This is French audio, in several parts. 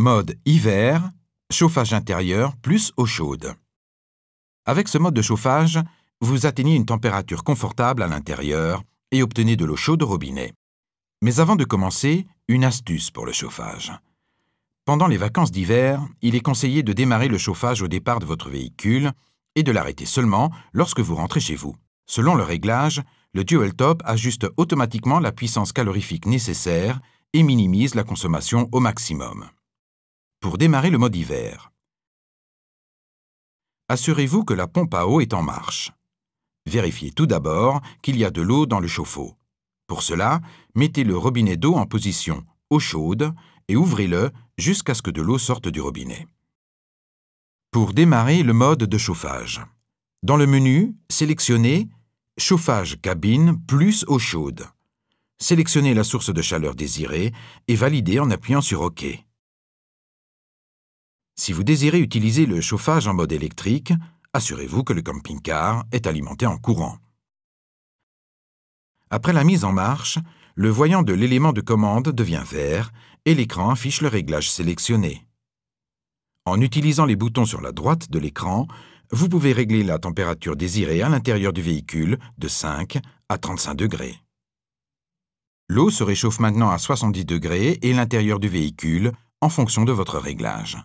Mode hiver, chauffage intérieur plus eau chaude. Avec ce mode de chauffage, vous atteignez une température confortable à l'intérieur et obtenez de l'eau chaude au robinet. Mais avant de commencer, une astuce pour le chauffage. Pendant les vacances d'hiver, il est conseillé de démarrer le chauffage au départ de votre véhicule et de l'arrêter seulement lorsque vous rentrez chez vous. Selon le réglage, le Dual Top ajuste automatiquement la puissance calorifique nécessaire et minimise la consommation au maximum. Pour démarrer le mode hiver, assurez-vous que la pompe à eau est en marche. Vérifiez tout d'abord qu'il y a de l'eau dans le chauffe-eau. Pour cela, mettez le robinet d'eau en position eau chaude et ouvrez-le jusqu'à ce que de l'eau sorte du robinet. Pour démarrer le mode de chauffage, dans le menu, sélectionnez « Chauffage cabine plus eau chaude ». Sélectionnez la source de chaleur désirée et validez en appuyant sur OK. Si vous désirez utiliser le chauffage en mode électrique, assurez-vous que le camping-car est alimenté en courant. Après la mise en marche, le voyant de l'élément de commande devient vert et l'écran affiche le réglage sélectionné. En utilisant les boutons sur la droite de l'écran, vous pouvez régler la température désirée à l'intérieur du véhicule de 5 à 35 degrés. L'eau se réchauffe maintenant à 70 degrés et l'intérieur du véhicule en fonction de votre réglage.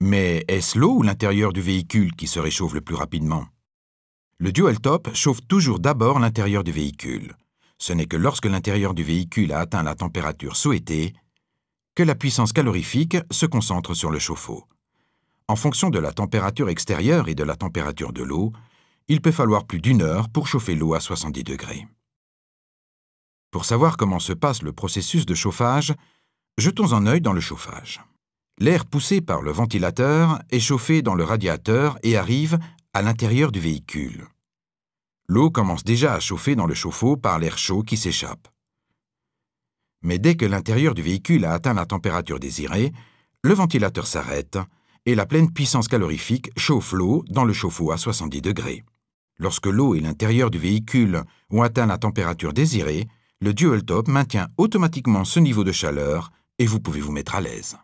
Mais est-ce l'eau ou l'intérieur du véhicule qui se réchauffe le plus rapidement? Le Dual Top chauffe toujours d'abord l'intérieur du véhicule. Ce n'est que lorsque l'intérieur du véhicule a atteint la température souhaitée que la puissance calorifique se concentre sur le chauffe-eau. En fonction de la température extérieure et de la température de l'eau, il peut falloir plus d'1 heure pour chauffer l'eau à 70 degrés. Pour savoir comment se passe le processus de chauffage, jetons un œil dans le chauffage. L'air poussé par le ventilateur est chauffé dans le radiateur et arrive à l'intérieur du véhicule. L'eau commence déjà à chauffer dans le chauffe-eau par l'air chaud qui s'échappe. Mais dès que l'intérieur du véhicule a atteint la température désirée, le ventilateur s'arrête et la pleine puissance calorifique chauffe l'eau dans le chauffe-eau à 70 degrés. Lorsque l'eau et l'intérieur du véhicule ont atteint la température désirée, le Dual Top maintient automatiquement ce niveau de chaleur et vous pouvez vous mettre à l'aise.